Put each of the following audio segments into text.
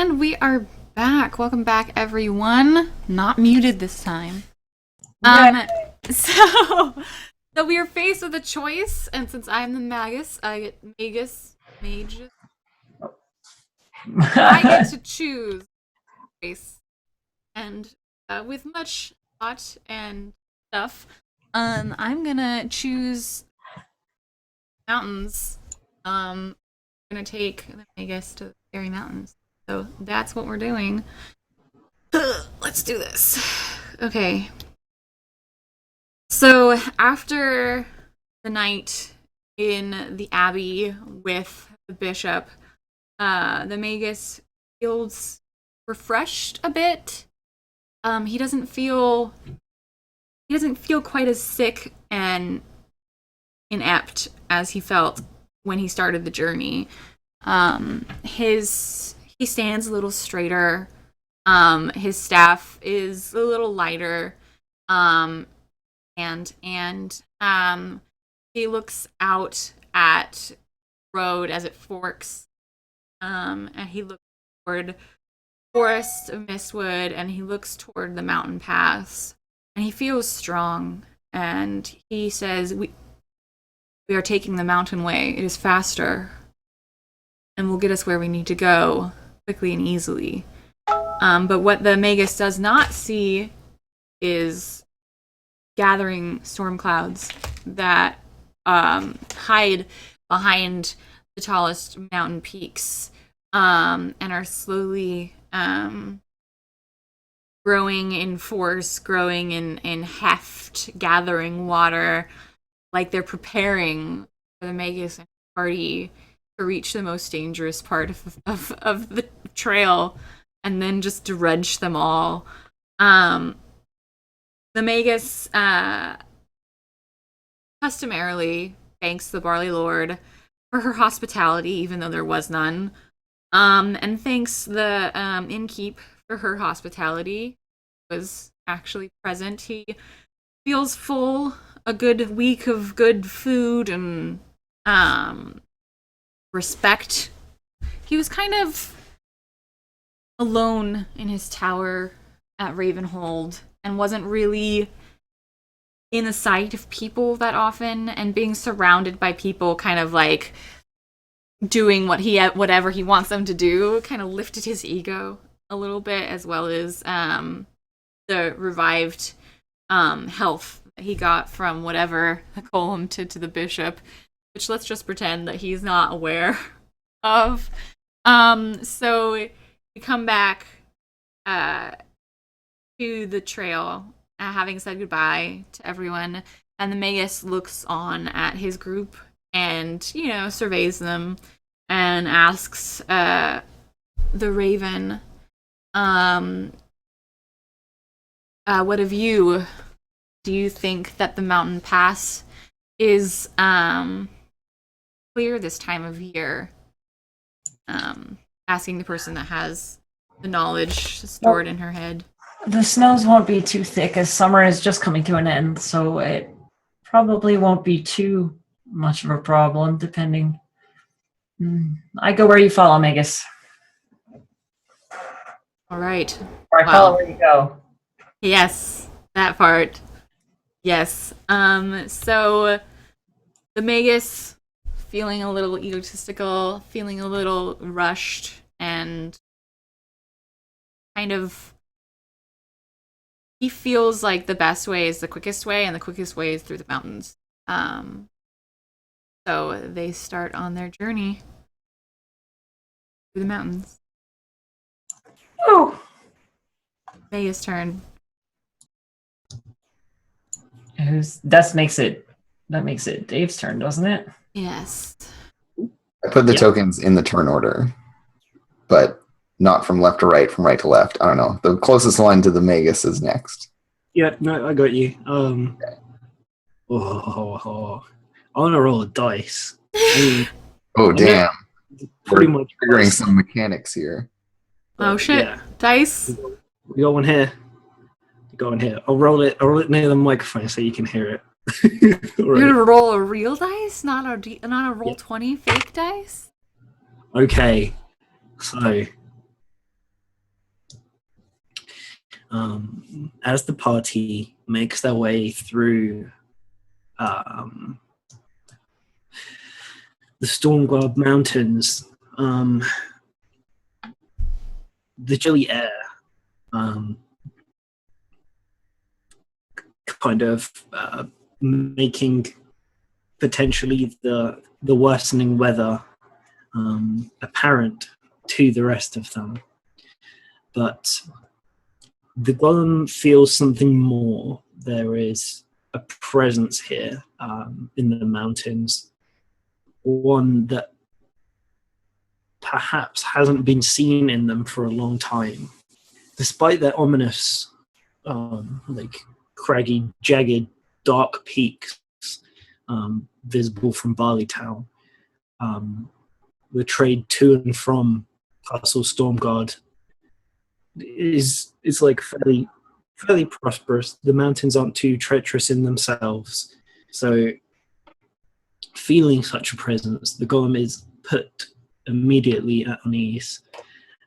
And we are back. Welcome back, everyone. Not muted this time. Um, so, so we are faced with a choice, and since I'm the magus, I get magus. I get to choose race, and with much thought and stuff, I'm gonna choose mountains. I'm gonna take the magus to the Fairy Mountains. So that's what we're doing. Let's do this. Okay. So after the night in the abbey with the bishop, the magus feels refreshed a bit. He doesn't feel quite as sick and inept as he felt when he started the journey. He stands a little straighter. His staff is a little lighter. And he looks out at the road as it forks. And he looks toward forest of mistwood, and he looks toward the mountain paths. And he feels strong. And he says, "We are taking the mountain way. It is faster, and will get us where we need to go quickly and easily." But what the magus does not see is gathering storm clouds that hide behind the tallest mountain peaks, and are slowly growing in force, growing in heft, gathering water, like they're preparing for the magus and party to reach the most dangerous part of the trail, and then just dredge them all. The magus customarily thanks the Barley Lord for her hospitality, even though there was none, and thanks the innkeep for her hospitality. Was actually present. He feels full. A good week of good food and respect. He was kind of alone in his tower at Ravenhold and wasn't really in the sight of people that often, and being surrounded by people kind of like doing whatever he wants them to do kind of lifted his ego a little bit, as well as the revived health that he got from whatever Colum to the bishop, which let's just pretend that he's not aware of. So we come back to the trail, having said goodbye to everyone, and the magus looks on at his group and, surveys them and asks the raven, what of you? Do you think that the mountain pass is clear this time of year? Asking the person that has the knowledge stored in her head. The snows won't be too thick, as summer is just coming to an end, so it probably won't be too much of a problem, depending. I go where you follow, Magus. All right. Or I follow where you go. Yes, that part. Yes. So the magus, feeling a little egotistical, feeling a little rushed, and kind of, he feels like the best way is the quickest way, and the quickest way is through the mountains. So they start on their journey through the mountains. Oh! Magus' turn. That makes it Dave's turn, doesn't it? Yes. I put the tokens in the turn order, but not from left to right, from right to left. I don't know. The closest one to the magus is next. Yeah, no, I got you. Okay. I want to roll a dice. Oh, damn. Pretty We're much triggering some mechanics here. Oh shit! Yeah. Dice. We got one here. Go in here. I'll roll it near the microphone so you can hear it. You're gonna roll a real dice, not a Roll20 fake dice. Okay, so As the party makes their way through the Stormguard Mountains, the chilly air kind of making potentially the worsening weather apparent to the rest of them. But the golem feels something more. There is a presence here in the mountains, one that perhaps hasn't been seen in them for a long time. Despite their ominous, craggy, jagged, dark peaks visible from Barley Town, the trade to and from Castle Stormguard is like fairly prosperous. The mountains aren't too treacherous in themselves, so feeling such a presence, the golem is put immediately at unease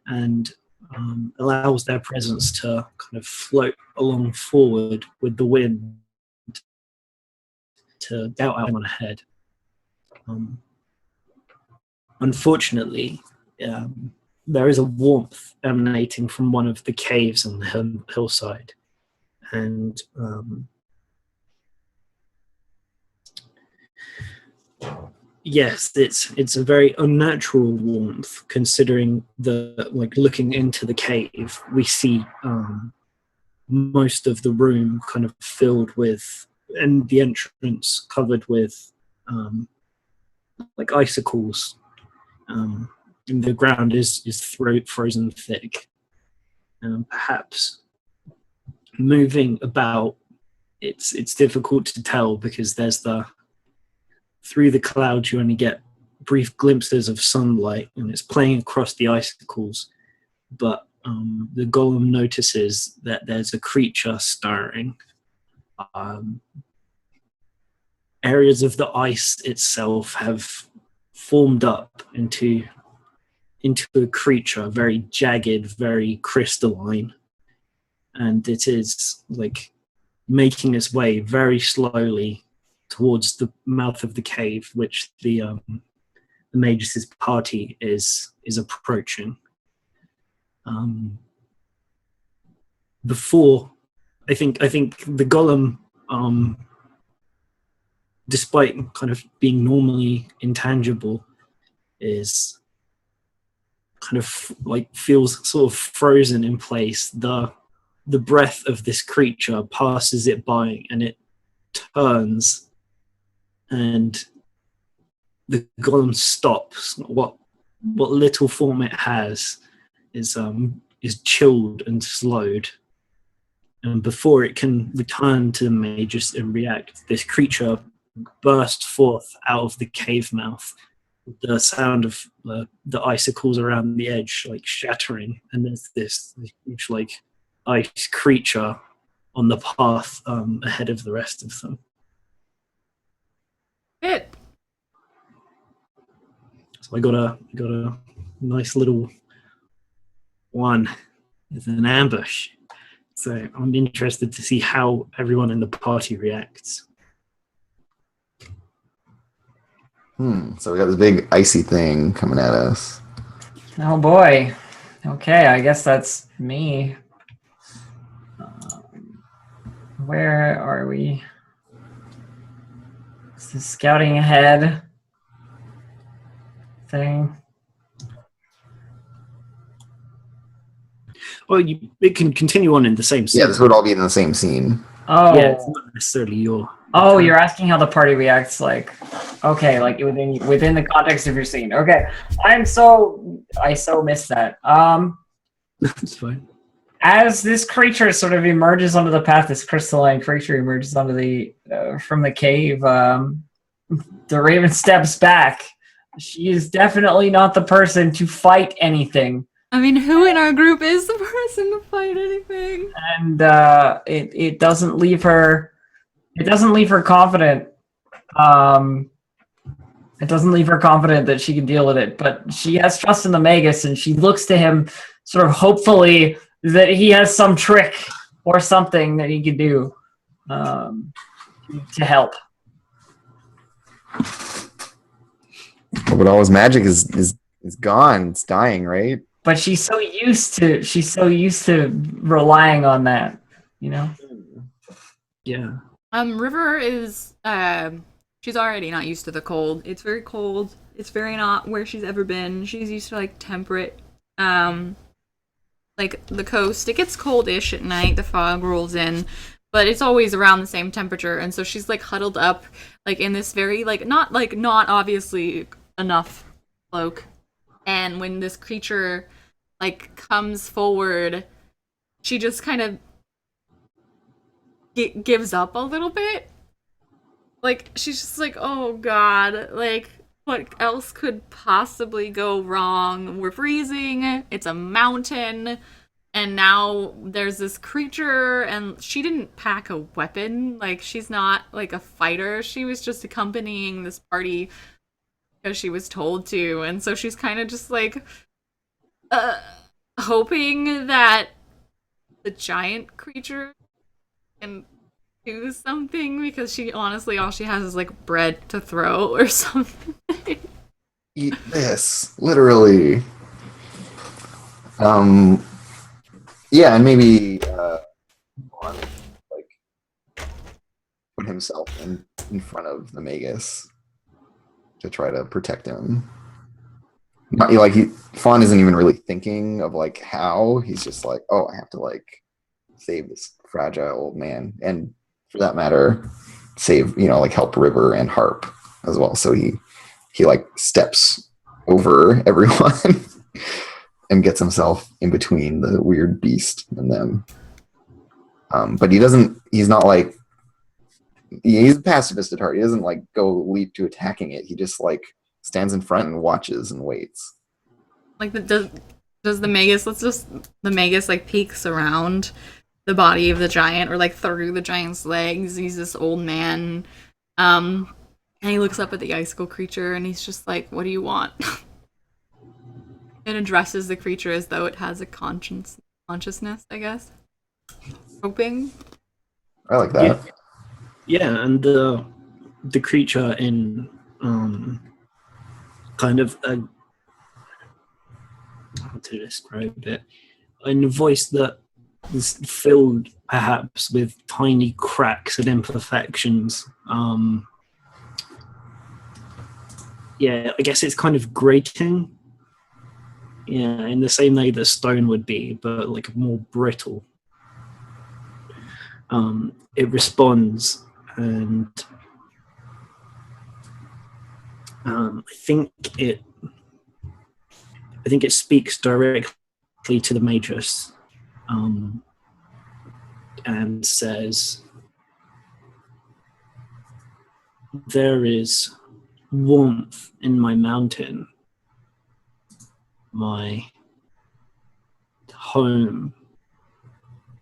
and allows their presence to kind of float along forward with the wind to doubt out on ahead. Unfortunately, there is a warmth emanating from one of the caves on the hillside, and yes, it's a very unnatural warmth considering looking into the cave, we see most of the room kind of filled with, and the entrance covered with icicles. And the ground is frozen thick. Perhaps moving about, it's difficult to tell because through the clouds you only get brief glimpses of sunlight and it's playing across the icicles. But the golem notices that there's a creature stirring. Areas of the ice itself have formed up into a creature, very jagged, very crystalline, and it is making its way very slowly towards the mouth of the cave, which the Magus' party is approaching. Before, I think the golem, despite kind of being normally intangible, is kind of feels sort of frozen in place. The breath of this creature passes it by and it turns, and the golem stops. What little form it has is chilled and slowed. And before it can return to the Magus and react, this creature bursts forth out of the cave mouth, the sound of the icicles around the edge shattering, and there's this huge ice creature on the path ahead of the rest of them. It. So I got a nice little one with an ambush. So I'm interested to see how everyone in the party reacts. So we got this big icy thing coming at us. Oh boy. Okay, I guess that's me. Where are we? Is this scouting ahead thing? Well, it can continue on in the same scene. Yeah, this would all be in the same scene. Oh, Yeah, it's not necessarily your... Oh, you're asking how the party reacts, okay, within the context of your scene. Okay, I so missed that. It's fine. As this creature sort of emerges onto the path, this crystalline creature emerges onto from the cave. The Raven steps back. She is definitely not the person to fight anything. I mean, who in our group is the person to fight anything? And it doesn't leave her. It doesn't leave her confident. It doesn't leave her confident that she can deal with it. But she has trust in the Magus, and she looks to him, sort of hopefully that he has some trick or something that he could do to help. But all his magic is gone. It's dying, right? But she's so used to relying on that, you know. Yeah. River is she's already not used to the cold. It's very cold. It's very not where she's ever been. She's used to like temperate like the coast. It gets cold-ish at night. The fog rolls in, but it's always around the same temperature. And so she's like huddled up like in this very not obviously enough cloak. And when this creature like comes forward, she just kind of gives up a little bit. Like she's just like, oh god, like what else could possibly go wrong? We're freezing. It's a mountain. And now there's this creature, and she didn't pack a weapon. Like, she's not, like, a fighter. She was just accompanying this party because she was told to. And so she's kind of just, like, hoping that the giant creature can do something, because she, honestly, all she has is, like, bread to throw or something. Eat this, literally. Yeah, and maybe like put himself in front of the Magus to try to protect him. Not, like Fawn isn't even really thinking of like how. He's just like, oh, I have to like save this fragile old man, and for that matter, save like help River and Harp as well. So he like steps over everyone. And gets himself in between the weird beast and them. But he's not like, he's a pacifist at heart. He doesn't like go leap to attacking it. He just like stands in front and watches and waits. Like, does the Magus, the Magus like peeks around the body of the giant, or like through the giant's legs. He's this old man. And he looks up at the icicle creature and he's just like, what do you want? And addresses the creature as though it has a consciousness, I guess. Hoping. I like that. Yeah, and the creature in kind of a, how to describe it, in a voice that is filled perhaps with tiny cracks and imperfections. Yeah, I guess it's kind of grating. Yeah, in the same way that stone would be, but like more brittle. It responds, and I think it speaks directly to the Magus, and says, "There is warmth in my mountain. My home,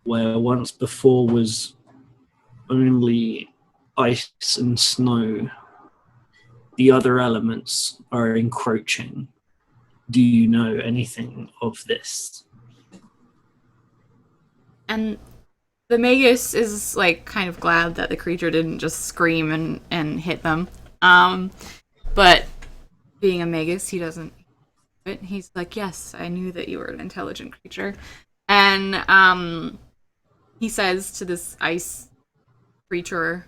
where once before was only ice and snow, the other elements are encroaching. Do you know anything of this?" And the Magus is like kind of glad that the creature didn't just scream and hit them. But being a Magus, he doesn't. He's like, yes, I knew that you were an intelligent creature. And he says to this ice creature,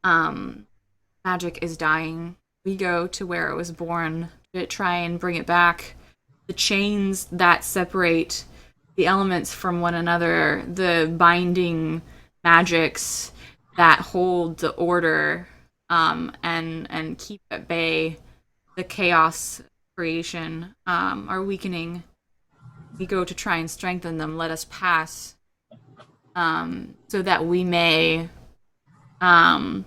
magic is dying. We go to where it was born to try and bring it back. The chains that separate the elements from one another, the binding magics that hold the order and keep at bay the chaos creation are weakening. We go to try and strengthen them. Let us pass, so that we may try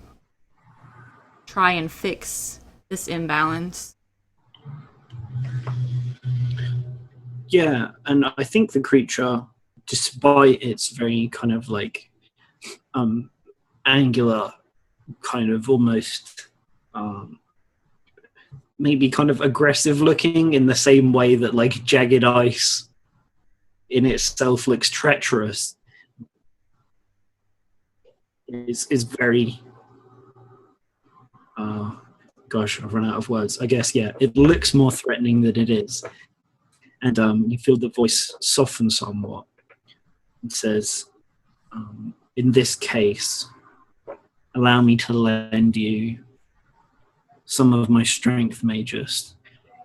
and fix this imbalance. Yeah, and I think the creature, despite its very kind of like angular, kind of almost maybe kind of aggressive looking, in the same way that like jagged ice in itself looks treacherous, is very. Gosh, I've run out of words. I guess, yeah, it looks more threatening than it is. And you feel the voice soften somewhat. It says, in this case, allow me to lend you some of my strength, Magus.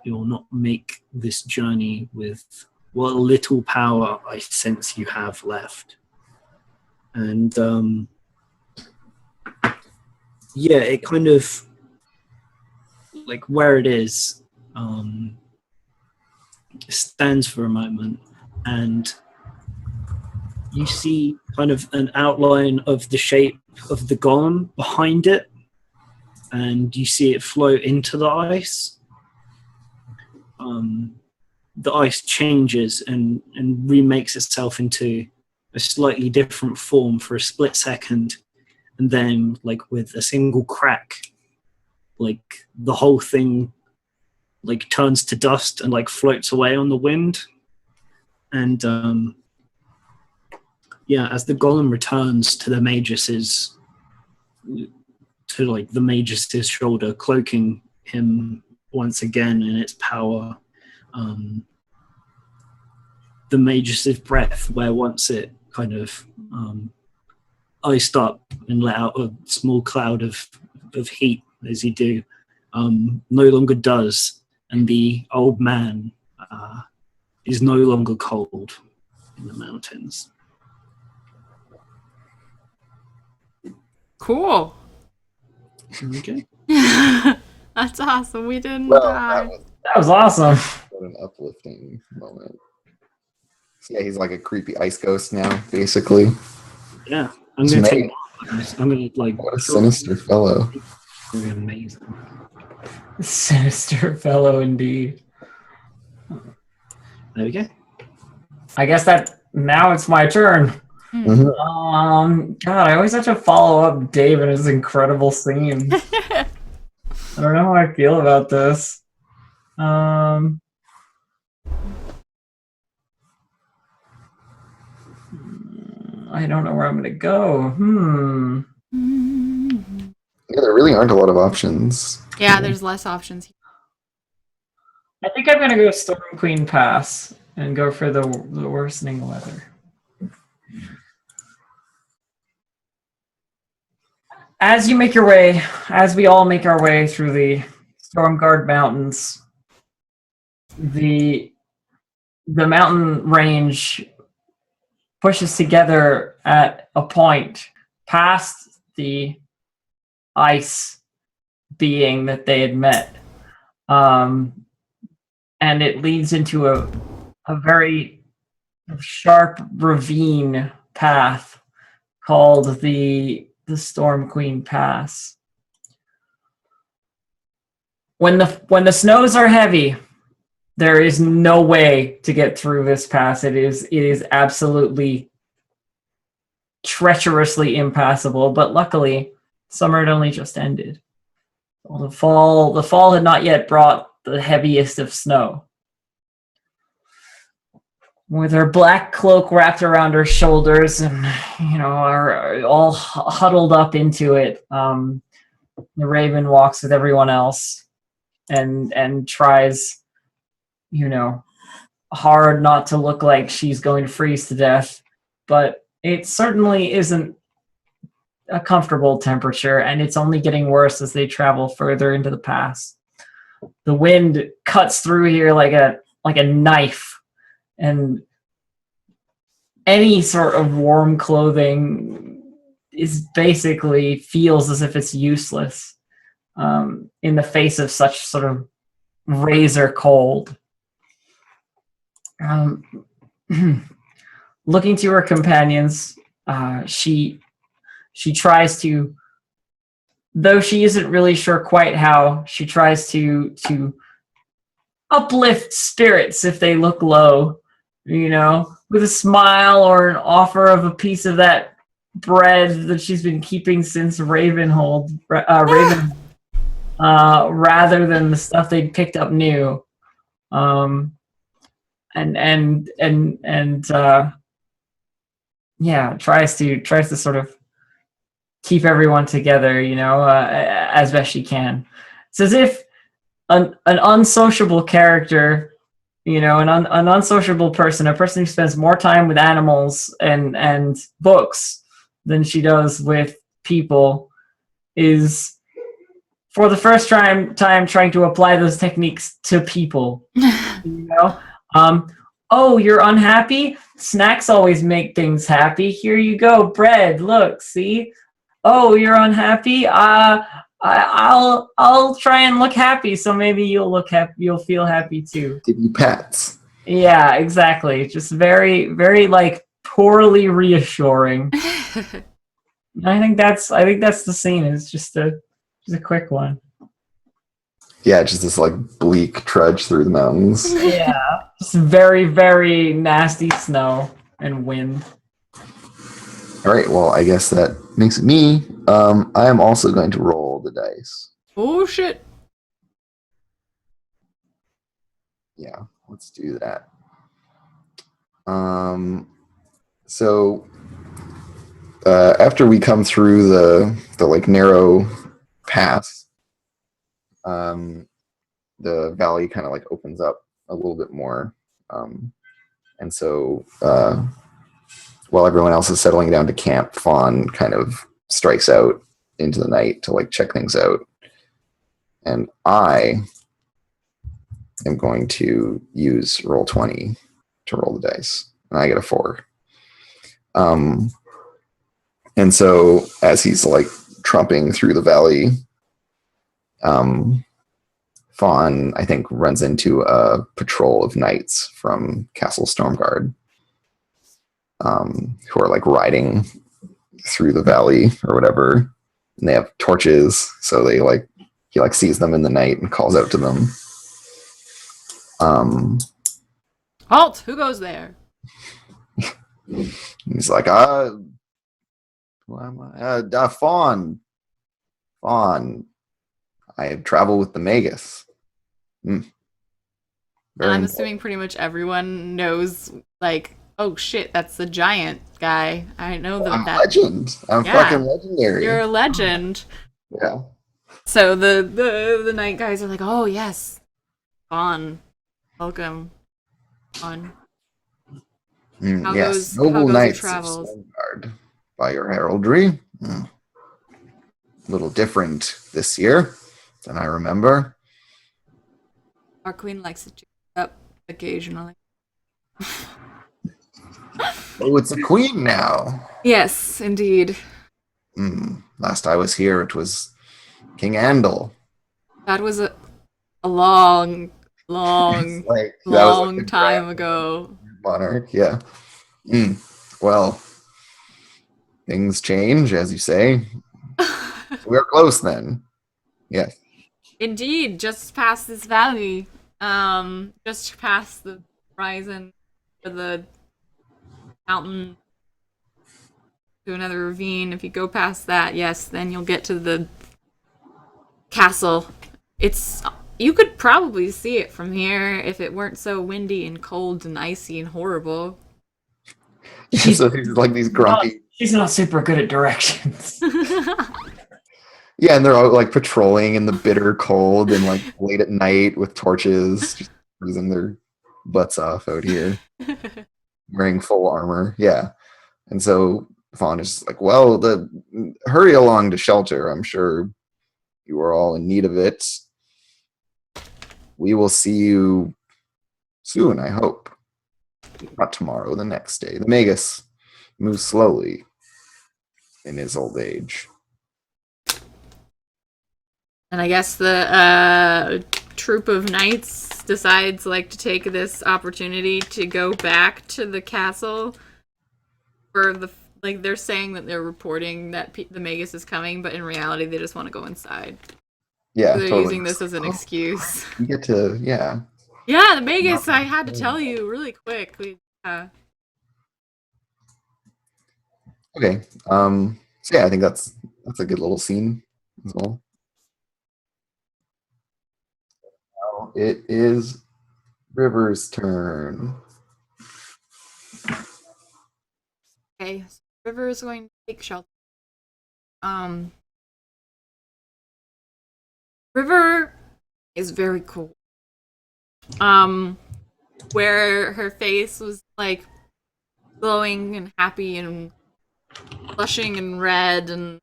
You will not make this journey with what little power I sense you have left. And yeah, it kind of, like where it is, stands for a moment, and you see kind of an outline of the shape of the golem behind it, and you see it float into the ice. The ice changes and remakes itself into a slightly different form for a split second, and then, like with a single crack, like the whole thing like turns to dust and like floats away on the wind. And yeah, as the golem returns to the Magus's, to like the Magus's shoulder, cloaking him once again in its power, the Magus's breath, where once it kind of iced up and let out a small cloud of heat as you do, no longer does, and the old man is no longer cold in the mountains. Cool. Okay. That's awesome. We didn't Well, die. That was awesome. what an uplifting moment. So yeah, he's like a creepy ice ghost now, basically. Yeah, I'm gonna It's take. amazing. I'm gonna like. What a sinister fellow. Really amazing. Sinister fellow indeed. There we go. I guess that now it's my turn. Mhm. God, I always have to follow up Dave and his incredible scene. I don't know how I feel about this. I don't know where I'm gonna go. Yeah, there really aren't a lot of options. Yeah, there's less options. I think I'm gonna go Storm Queen Pass and go for the worsening weather. As you make your way, as we all make our way through the Stormguard Mountains, the mountain range pushes together at a point past the ice being that they had met. And it leads into a very sharp ravine path called the Storm Queen Pass. When the snows are heavy, there is no way to get through this pass. It is absolutely treacherously impassable, but luckily summer had only just ended. Well, the fall had not yet brought the heaviest of snow. With her black cloak wrapped around her shoulders and, are all huddled up into it, the Raven walks with everyone else and tries, hard not to look like she's going to freeze to death, but it certainly isn't a comfortable temperature, and it's only getting worse as they travel further into the pass. The wind cuts through here like a knife, and any sort of warm clothing basically feels as if it's useless in the face of such sort of razor cold. Looking to her companions, she tries to, though she isn't really sure quite how, she tries to uplift spirits if they look low, with a smile or an offer of a piece of that bread that she's been keeping since Ravenhold, rather than the stuff they'd picked up new. Tries to sort of keep everyone together, as best she can. It's as if an unsociable character, an unsociable person, a person who spends more time with animals and books than she does with people, is for the first time trying to apply those techniques to people. Oh, you're unhappy? Snacks always make things happy. Here you go, bread. Look, see? Oh, you're unhappy? I'll try and look happy, so maybe you'll look happy. You'll feel happy too. Give you pats. Yeah, exactly. Just very, very poorly reassuring. I think that's the scene. It's just a quick one. Yeah, just this bleak trudge through the mountains. Yeah, just very, very nasty snow and wind. All right, well, I guess that makes it me. I am also going to roll the dice. Oh shit. Yeah, let's do that. So after we come through the narrow path, the valley kind of opens up a little bit more, and so while everyone else is settling down to camp, Fawn kind of strikes out into the night to check things out, and I am going to use Roll20 to roll the dice, and I get a 4. And so as he's trumping through the valley, Fawn, I think, runs into a patrol of knights from Castle Stormguard, who are riding through the valley or whatever, and they have torches. So they he sees them in the night and calls out to them. Halt! Who goes there? He's like, Fawn. I travel with the Magus. And I'm assuming pretty much everyone knows, oh shit, that's the giant guy. I know I'm that. legend. I'm fucking legendary. You're a legend. Yeah. So the night guys are like, oh yes, Fawn, welcome, Fawn. Yes, how noble goes knights your of travels? Stormguard, by your heraldry. A little different this year than I remember. Our queen likes to cheer up occasionally. Oh, it's a queen now. Yes, indeed. Last I was here, it was King Andal. That was a long time ago. Monarch, yeah. Well, things change, as you say. We're close then. Yes. Indeed, just past this valley, just past the horizon of the mountain to another ravine. If you go past that, yes, then you'll get to the castle. You could probably see it from here if it weren't so windy and cold and icy and horrible. So he's these grumpy. She's not super good at directions. Yeah, and they're all patrolling in the bitter cold and late at night with torches, just freezing their butts off out here, wearing full armor. Yeah, and so Fawn is well, hurry along to shelter. I'm sure you are all in need of it. We will see you soon, I hope. Not tomorrow, the next day. The Magus moves slowly in his old age. And I guess the troop of knights decides to take this opportunity to go back to the castle for they're saying that they're reporting that the Magus is coming, but in reality they just want to go inside. Yeah, so they're totally. using this as an excuse. You get to Yeah, the Magus. I had to tell you really quick. Okay. So yeah, I think that's a good little scene as well. Now it is River's turn. Okay, so River is going to take shelter. Um, River is very cool. Where her face was like glowing and happy and blushing and red and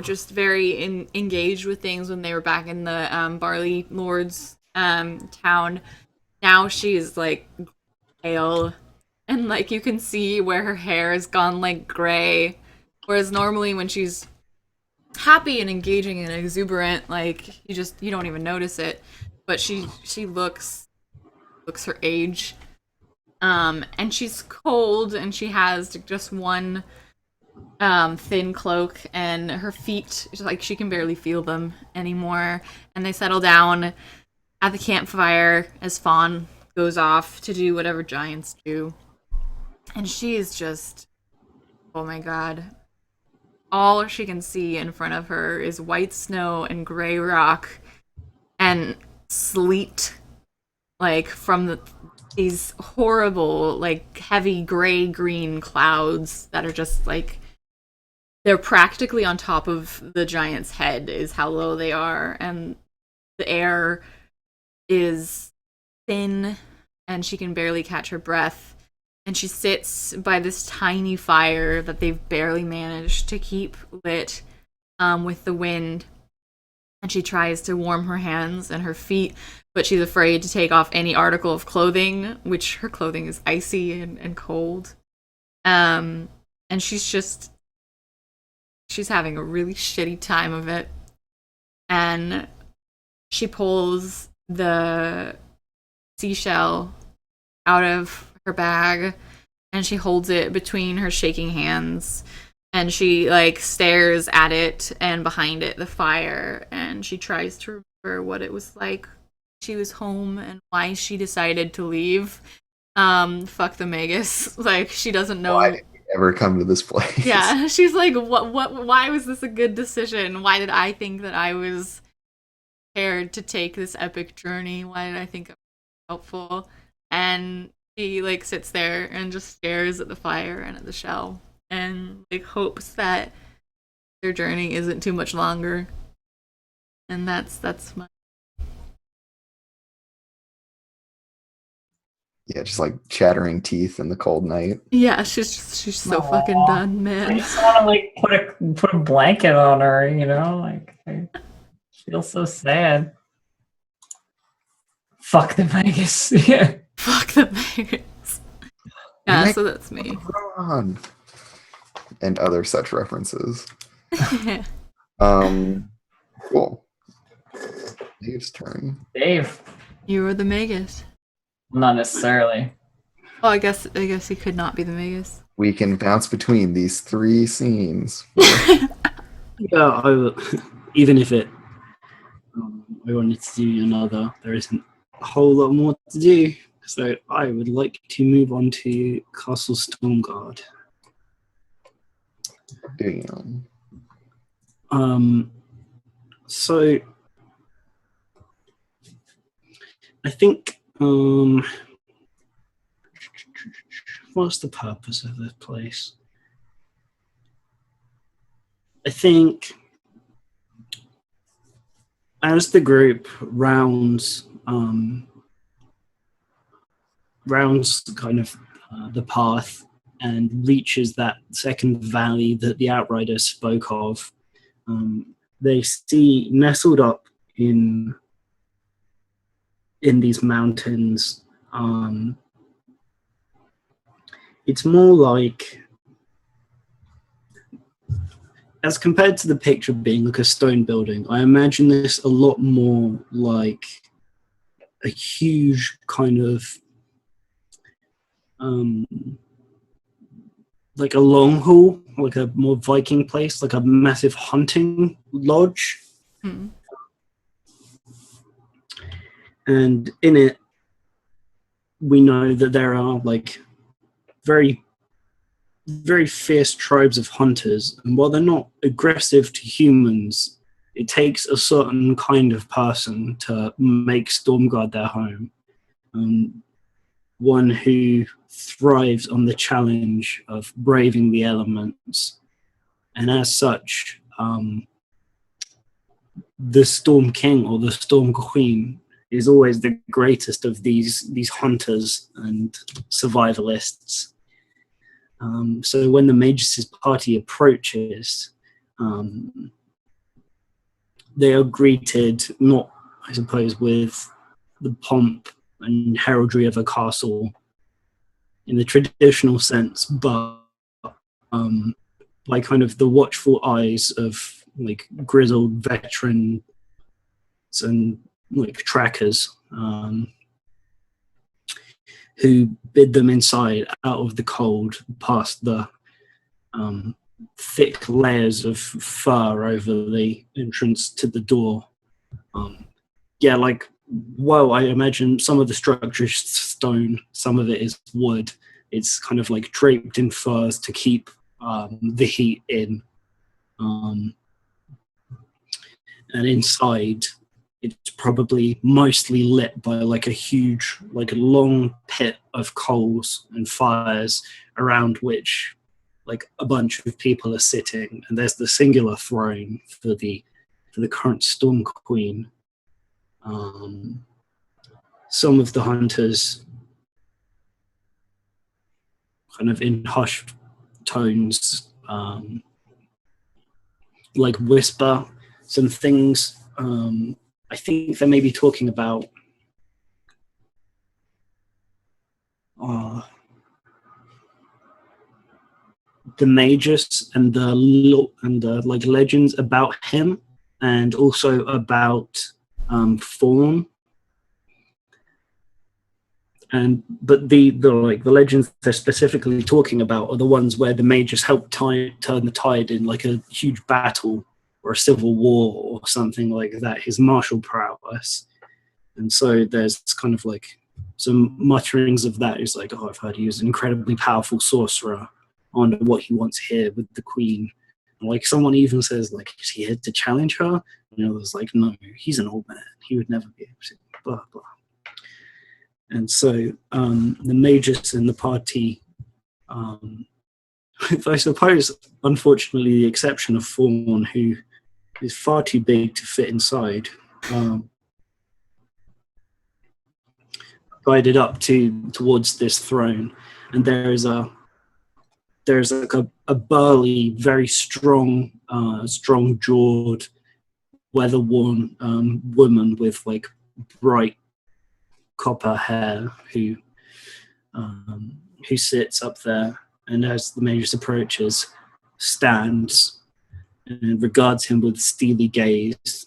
just very engaged with things when they were back in the Barley Lord's town. Now she's like pale and like you can see where her hair has gone like gray. Whereas normally when she's happy and engaging and exuberant, like you don't even notice it. But she looks her age. And she's cold and she has just one thin cloak and her feet like she can barely feel them anymore. And they settle down at the campfire as Fawn goes off to do whatever giants do. And she is just, oh my god. All she can see in front of her is white snow and gray rock and sleet, like from these horrible, like heavy gray green clouds that are just like they're practically on top of the giant's head is how low they are, and the air is thin and she can barely catch her breath, and she sits by this tiny fire that they've barely managed to keep lit with the wind, and she tries to warm her hands and her feet, but she's afraid to take off any article of clothing, which her clothing is icy and cold. And she's having a really shitty time of it. And she pulls the seashell out of her bag and she holds it between her shaking hands and she like stares at it and behind it the fire, and she tries to remember what it was like she was home and why she decided to leave. Fuck the Magus. Like she doesn't know Why did we ever come to this place? Yeah, she's like, what, why was this a good decision? Why did I think that I was prepared to take this epic journey? Why did I think it was helpful? And she, like, sits there and just stares at the fire and at the shell and, like, hopes that their journey isn't too much longer. And that's my... Yeah, just like chattering teeth in the cold night. Yeah, she's so fucking done, I man. just want to like put a blanket on her, like I feel so sad. Fuck the Vegas. Yeah. Fuck the Magus. Yeah, so that's me. Ron. And other such references. Cool. Dave's turn. Dave. You were the Magus. Not necessarily. Oh, I guess he could not be the Magus. We can bounce between these three scenes. Yeah, I will, even if I wanted to do another, there isn't a whole lot more to do. So I would like to move on to Castle Stormguard. Damn. So I think what's the purpose of this place? I think as the group rounds kind of the path and reaches that second valley that the Outriders spoke of, they see nestled up in these mountains. It's more like, as compared to the picture being like a stone building, I imagine this a lot more like a huge kind of like a long haul, like a more Viking place, like a massive hunting lodge. Hmm. And in it, we know that there are like very, very fierce tribes of hunters. And while they're not aggressive to humans, it takes a certain kind of person to make Stormguard their home. One who thrives on the challenge of braving the elements and as such, the Storm King or the Storm Queen is always the greatest of these hunters and survivalists. So when the Magus' party approaches, they are greeted not, I suppose, with the pomp and heraldry of a castle in the traditional sense, but by kind of the watchful eyes of like grizzled veterans and like trackers, who bid them inside out of the cold past the thick layers of fur over the entrance to the door. Yeah, like, well, I imagine some of the structure is stone, some of it is wood. It's kind of like draped in furs to keep the heat in. And inside, it's probably mostly lit by like a huge, like a long pit of coals and fires around which like a bunch of people are sitting. And there's the singular throne for the current Storm Queen. Some of the hunters kind of in hushed tones, like whisper some things. I think they may be talking about the Magus and the like legends about him, and also about Fawn. But the legends they're specifically talking about are the ones where the Magus helped turn the tide in like a huge battle or a civil war or something like that, his martial prowess. And so there's kind of like some mutterings of that. It's like, oh, I've heard he was an incredibly powerful sorcerer. I wonder what he wants here with the queen. And like someone even says, like, is he here to challenge her? And I was like, no, he's an old man. He would never be able to, blah, blah. And so the Magus and the party, with, I suppose, unfortunately, the exception of Fawn, who is far too big to fit inside, guided up towards this throne. And there's like a burly, very strong, strong-jawed, weather-worn woman with like bright copper hair who sits up there, and as the Magus approaches, stands and regards him with steely gaze.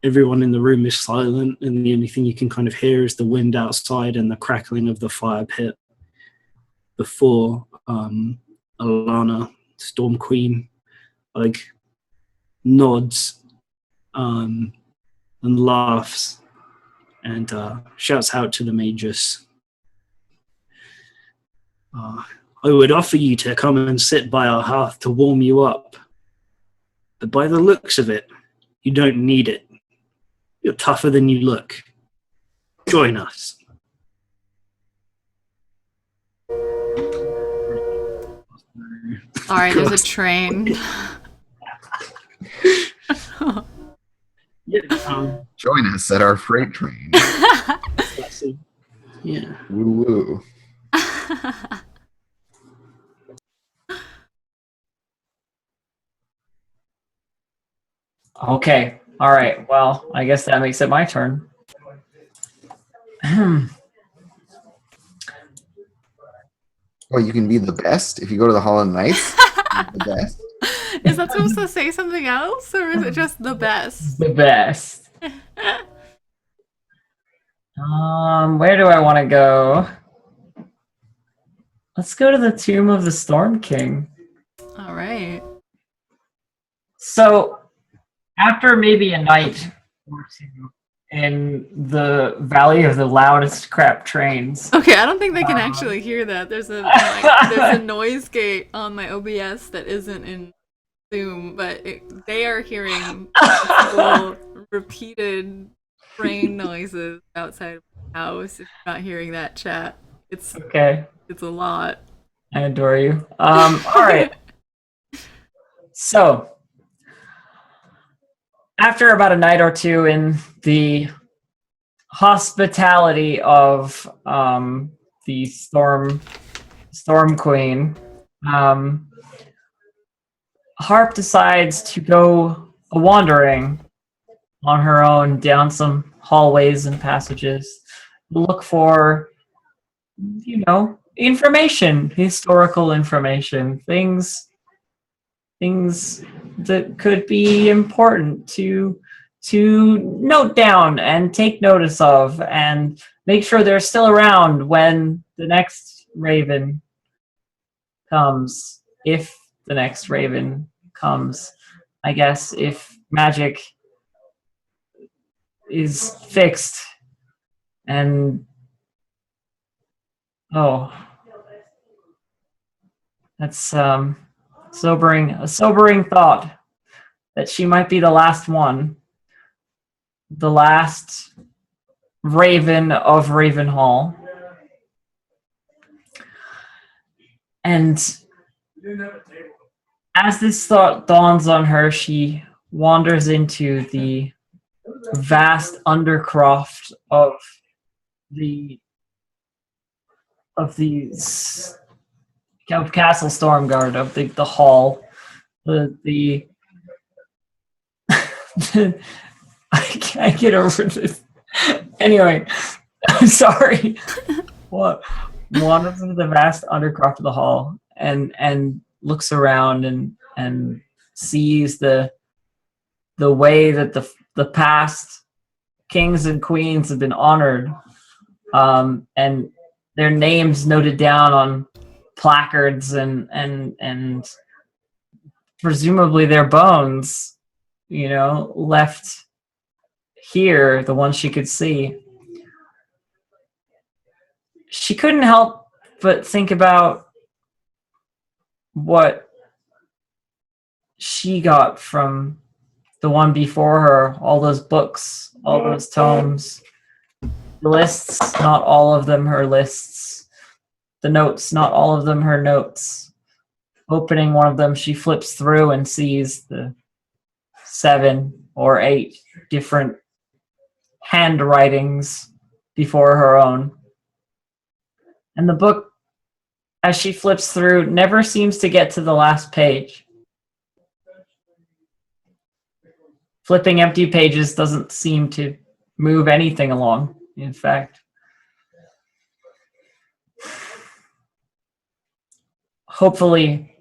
Everyone in the room is silent, and the only thing you can kind of hear is the wind outside and the crackling of the fire pit before Alana, Storm Queen, like nods and laughs and shouts out to the Magus. I would offer you to come and sit by our hearth to warm you up, but by the looks of it, you don't need it. You're tougher than you look. Join us. Sorry, there's a train. Yeah, Join us at our freight train. yeah. Woo woo. Okay. All right. Well, I guess that makes it my turn. Well, you can be the best if you go to the Hall of Knights. The best. Is that supposed to say something else, or is it just the best? The best. Where do I want to go? Let's go to the Tomb of the Storm King. All right. So, after maybe a night or two in the Valley of the Loudest Crap Trains. Okay, I don't think they can actually hear that. There's a noise gate on my OBS that isn't in Zoom, but they are hearing multiple repeated train noises outside of my house. If you're not hearing that, chat, it's Okay. a lot. I adore you. All right. So, after about a night or two in the hospitality of the Storm Queen, Harp decides to go a wandering on her own down some hallways and passages, look for, information, historical information, things that could be important to note down and take notice of, and make sure they're still around when the next raven comes, if the next raven comes. I guess if magic is fixed and that's a sobering thought that she might be the last one, the last raven of Ravenhall. And as this thought dawns on her, she wanders into the vast undercroft of Castle Stormguard, of the hall, the I can't get over this. Anyway, I'm sorry. What? Wanders into the vast undercroft of the hall and looks around and sees the way that the past kings and queens have been honored, and their names noted down on placards and presumably their bones, left here, the ones she could see. She couldn't help but think about what she got from the one before her, all those books, all those tomes, the lists, not all of them her lists, the notes, not all of them her notes. Opening one of them, she flips through and sees the 7 or 8 different handwritings before her own. And the book, as she flips through, never seems to get to the last page. Flipping empty pages doesn't seem to move anything along, in fact. Hopefully,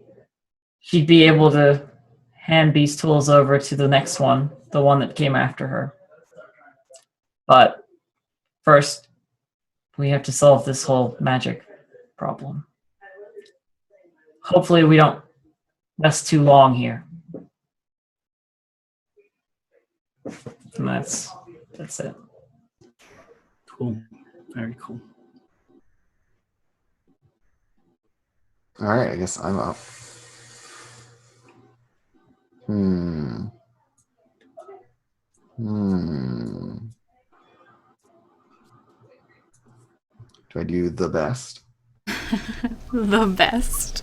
she'd be able to hand these tools over to the next one, the one that came after her. But first, we have to solve this whole magic problem. Hopefully we don't rest too long here. And that's it. Cool. Very cool. All right, I guess I'm up. Do I do the best? The best.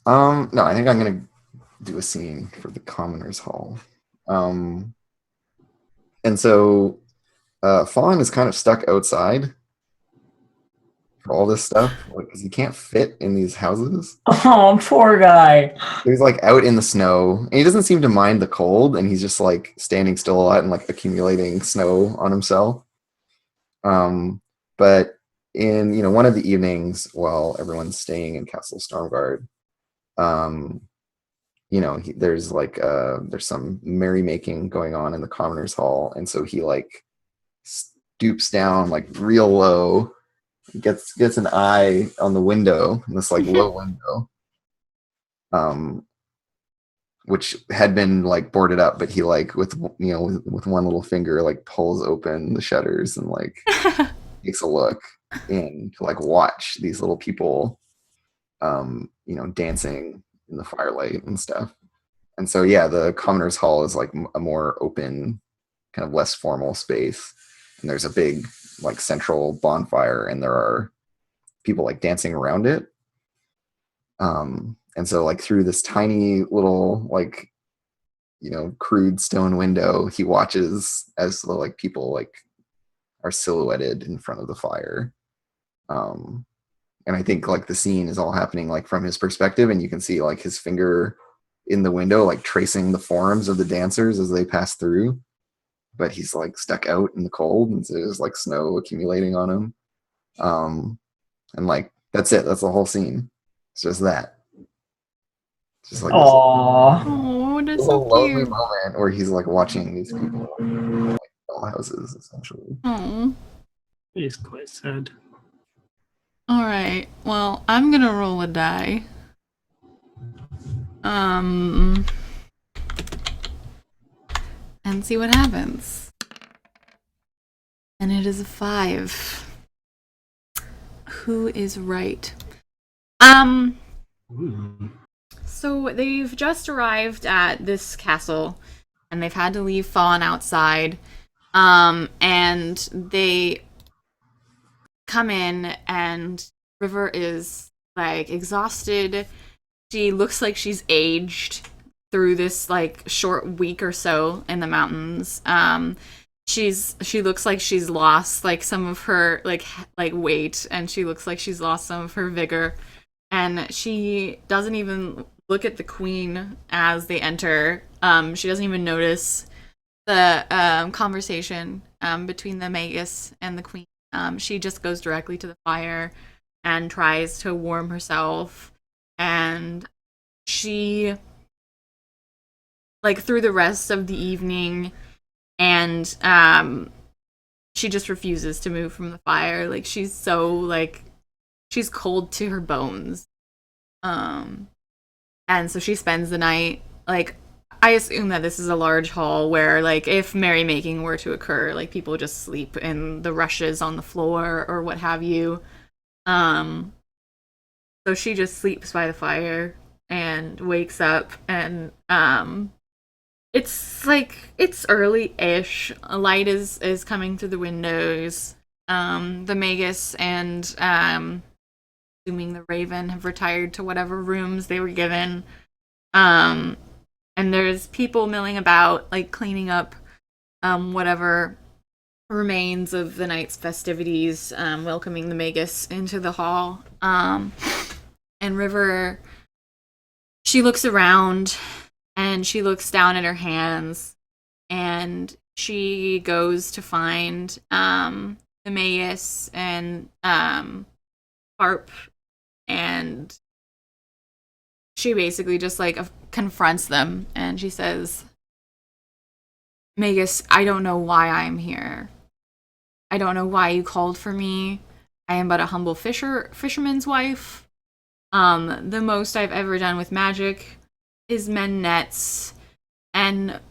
No, I think I'm gonna do a scene for the Commoners Hall. And so Fawn is kind of stuck outside for all this stuff, because he can't fit in these houses. Oh, poor guy. He's like out in the snow, and he doesn't seem to mind the cold, and he's just like standing still a lot and like accumulating snow on himself. But in one of the evenings while everyone's staying in Castle Stormguard, there's some merrymaking going on in the Commoners Hall, and so he like stoops down like real low, gets an eye on the window, in this like low window, which had been like boarded up, but he like with one little finger like pulls open the shutters and like takes a look in to like watch these little people dancing in the firelight and stuff. And so the Commoners Hall is like a more open, kind of less formal space, and there's a big like central bonfire, and there are people like dancing around it. And so like through this tiny little like, you know, crude stone window, he watches as the like people like are silhouetted in front of the fire. And I think like the scene is all happening like from his perspective, and you can see like his finger in the window, like tracing the forms of the dancers as they pass through. But he's like stuck out in the cold, and so there's like snow accumulating on him. And like that's it. That's the whole scene. It's just that. It's just like this Aww. Oh, that's so little lonely cute. moment where he's like watching these people like doll houses essentially. Oh. It is quite sad. All right. Well, I'm gonna roll a die. And see what happens. And it is a 5. Who is right? Ooh. So they've just arrived at this castle, and they've had to leave Fawn outside. And they come in, and River is like exhausted. She looks like she's aged through this like short week or so in the mountains. She looks like she's lost like some of her like weight, and she looks like she's lost some of her vigor. And she doesn't even look at the queen as they enter. She doesn't even notice the conversation between the magus and the queen. She just goes directly to the fire and tries to warm herself. And she, like, through the rest of the evening, and she just refuses to move from the fire. Like, she's so, like, she's cold to her bones. And so she spends the night, like, I assume that this is a large hall where, like, if merrymaking were to occur, like, people just sleep in the rushes on the floor or what have you. So she just sleeps by the fire and wakes up, and it's like it's early-ish. A light is coming through the windows. The magus and assuming the raven have retired to whatever rooms they were given. And there's people milling about, like cleaning up whatever remains of the night's festivities, welcoming the magus into the hall. And River, she looks around and she looks down at her hands, and she goes to find the magus and Harp, and she basically just like confronts them, and she says, Magus, I don't know why I'm here. I don't know why you called for me. I am but a humble fisherman's wife. The most I've ever done with magic is mend nets and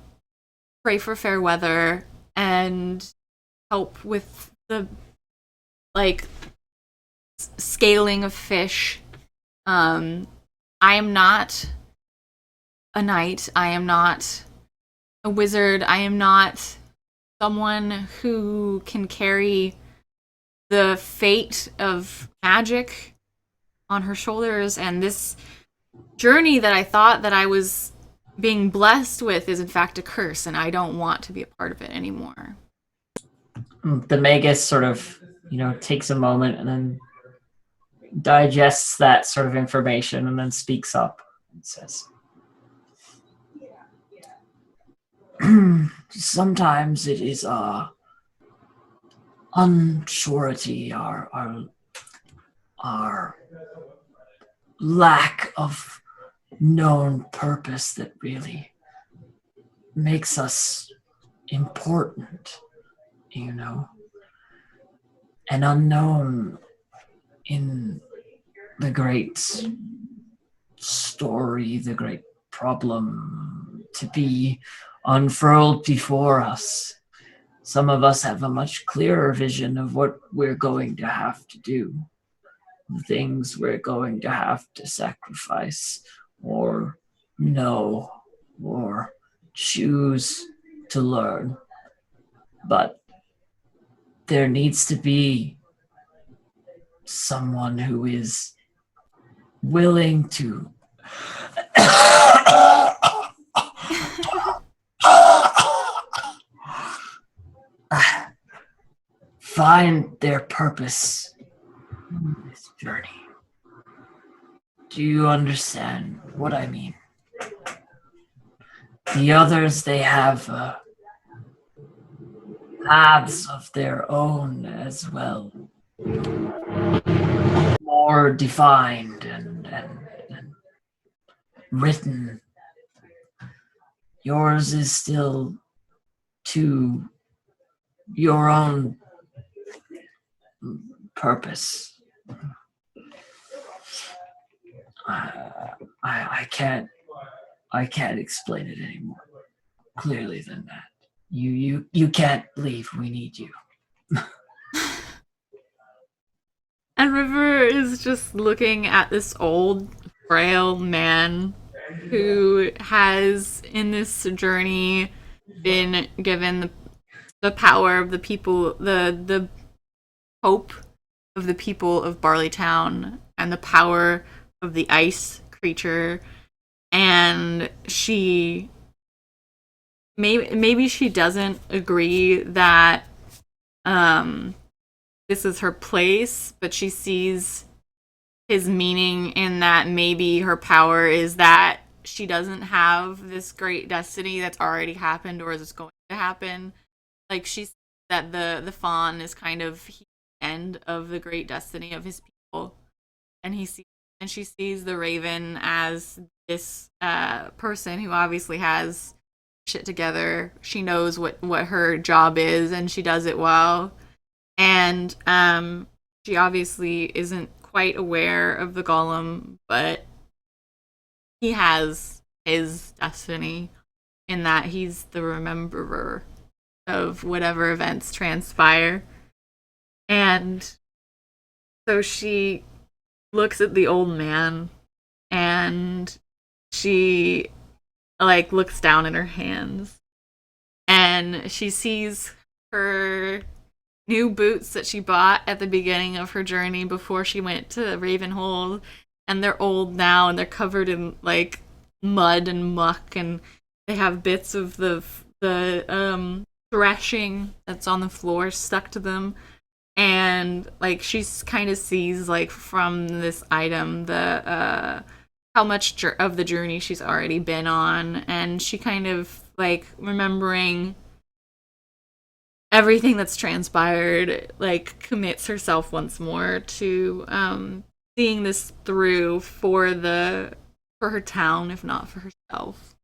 pray for fair weather and help with the like scaling of fish. I am not a knight. I am not a wizard. I am not someone who can carry the fate of magic on her shoulders, and this journey that I thought that I was being blessed with is in fact a curse, and I don't want to be a part of it anymore. The magus sort of, takes a moment and then digests that sort of information and then speaks up and says, sometimes it is unsurety, our lack of known purpose that really makes us important, and unknown in the great story, the great problem to be unfurled before us. Some of us have a much clearer vision of what we're going to have to do, the things we're going to have to sacrifice or know or choose to learn. But there needs to be someone who is willing to find their purpose in this journey. Do you understand what I mean? The others, they have paths of their own as well, more defined and written. Yours is still to your own purpose. I can't explain it any more clearly than that. You can't leave. We need you. And River is just looking at this old, frail man who has, in this journey, been given the power of the people, the hope of the people of Barleytown, and the power of the ice creature. And she maybe she doesn't agree that this is her place, but she sees his meaning in that maybe her power is that she doesn't have this great destiny that's already happened or is going to happen. Like, she sees that the fawn is kind of the end of the great destiny of his people, and she sees the raven as this person who obviously has shit together. She knows what her job is, and she does it well. And she obviously isn't quite aware of the golem, but he has his destiny in that he's the rememberer of whatever events transpire. And so she looks at the old man, and she looks down in her hands, and she sees her new boots that she bought at the beginning of her journey before she went to Ravenhold, and they're old now, and they're covered in mud and muck, and they have bits of the threshing that's on the floor stuck to them. And she kind of sees from this item the how much of the journey she's already been on, and she kind of remembering everything that's transpired, commits herself once more to seeing this through for her town, if not for herself.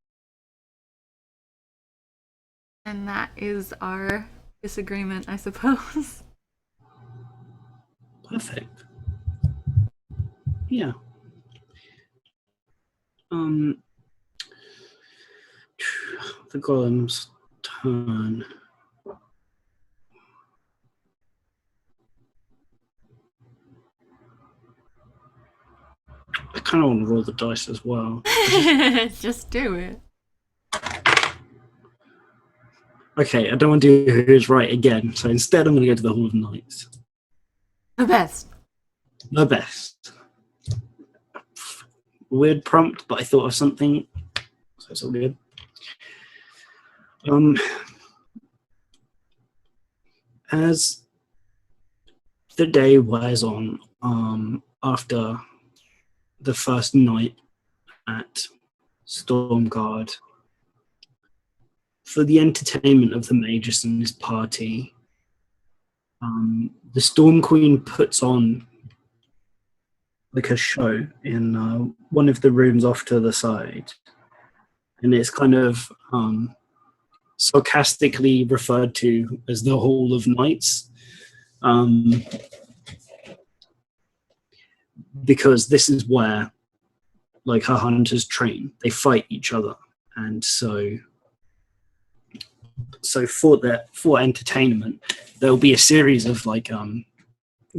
And that is our disagreement, I suppose. Perfect. Yeah. The golem's turn. I kind of want to roll the dice as well. Just do it. Okay, I don't want to do who's right again, so instead I'm going to go to the Hall of Knights. The best. The best. Weird prompt, but I thought of something, so it's all good. As the day wears on, after the first night at Stormguard, for the entertainment of the Magus and his party, the Storm Queen puts on a show in one of the rooms off to the side, and it's kind of sarcastically referred to as the Hall of Knights, because this is where her hunters train. They fight each other, and so for entertainment there'll be a series of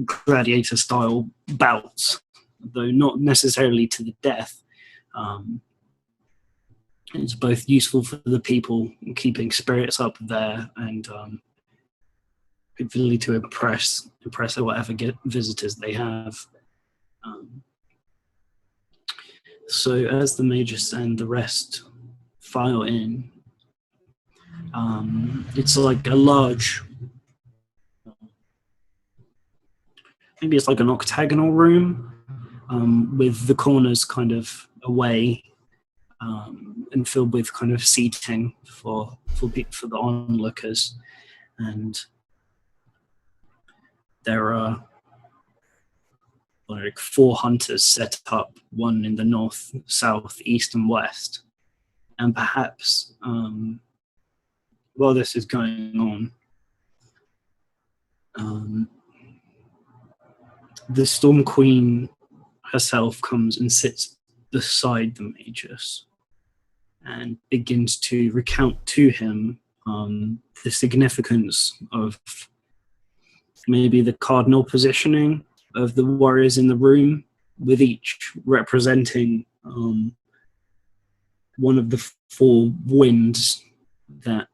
gladiator style bouts, though not necessarily to the death. It's both useful for the people keeping spirits up there, and hopefully to impress or whatever visitors they have. So as the magus and the rest file in, it's like a large, maybe it's like an octagonal room, with the corners kind of away, and filled with kind of seating for the onlookers. And there are like 4 hunters set up, one in the north, south, east, and west. And perhaps while this is going on, the Storm Queen herself comes and sits beside the magus and begins to recount to him the significance of maybe the cardinal positioning of the warriors in the room, with each representing one of the 4 winds that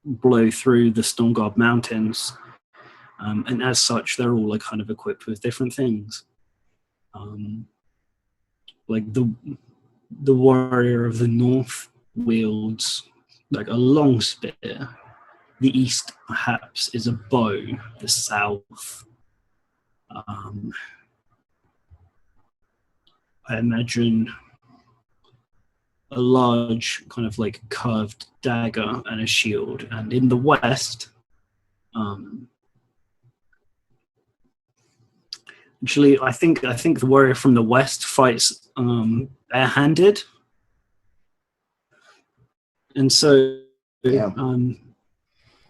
blow through the Stormguard Mountains. And as such, they're all like kind of equipped with different things. Like the warrior of the north wields like a long spear. The east perhaps is a bow. The south, I imagine a large kind of like curved dagger and a shield. And in the west, actually, I think the warrior from the west fights barehanded, and so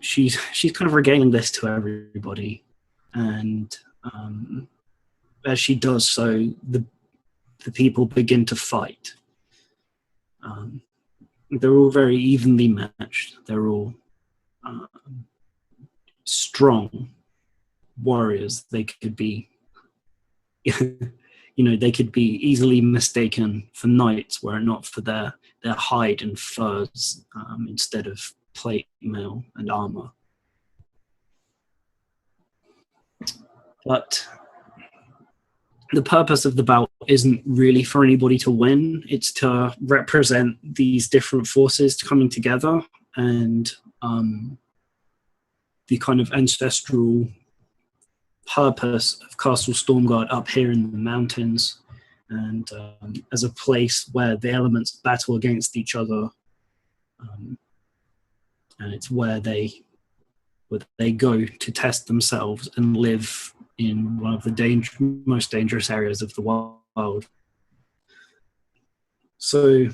she's kind of regaling this to everybody, and as she does so, the people begin to fight. They're all very evenly matched. They're all strong warriors. They could be, they could be easily mistaken for knights were it not for their hide and furs instead of plate mail and armor. But the purpose of the bout isn't really for anybody to win. It's to represent these different forces coming together, and the kind of ancestral purpose of Castle Stormguard up here in the mountains, and as a place where the elements battle against each other, and it's where they go to test themselves and live in one of the most dangerous areas of the world. So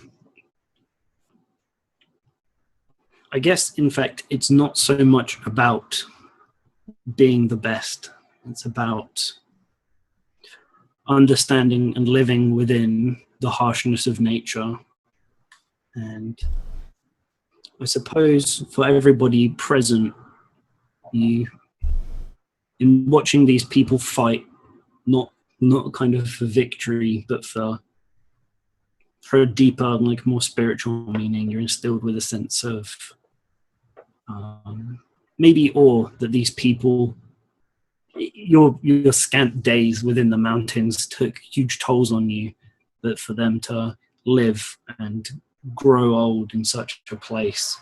I guess, in fact, it's not so much about being the best. It's about understanding and living within the harshness of nature. And I suppose for everybody present, in watching these people fight, not kind of for victory, but for a deeper, like more spiritual meaning, you're instilled with a sense of maybe awe that these people, your scant days within the mountains took huge tolls on you, but for them to live and grow old in such a place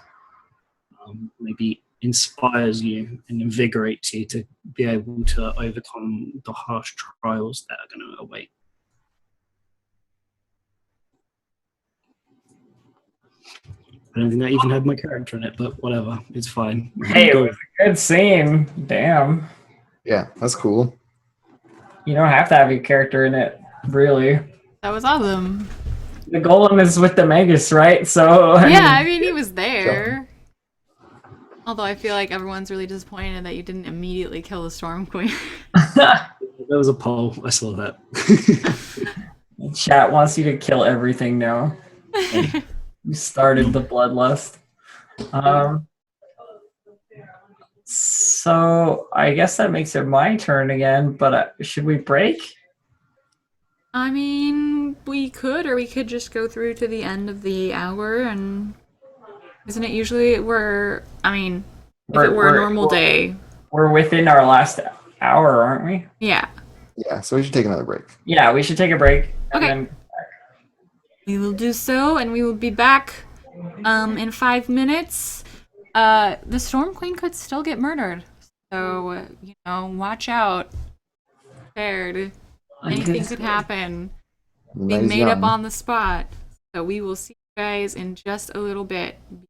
maybe inspires you and invigorates you to be able to overcome the harsh trials that are going to await. I don't think that even had my character in it, but whatever, it's fine. Hey, it was a good scene. Damn. Yeah, that's cool. You don't have to have your character in it, really. That was awesome. The golem is with the magus, right? So I mean, he was there. Although I feel like everyone's really disappointed that you didn't immediately kill the Storm Queen. That was a poll. I saw that. Chat wants you to kill everything now. You started the bloodlust. So I guess that makes it my turn again, but should we break? I mean, we could, or we could just go through to the end of the hour, and isn't it usually if it were a normal day, we're within our last hour, aren't we? Yeah. Yeah, so we should take another break. Yeah, we should take a break. And Okay. then We will do so, and we will be back in 5 minutes. The Storm Queen could still get murdered. So, watch out. Prepared. Anything could happen. The night Being is made up young. on the spot. So we will see you guys in just a little bit. Be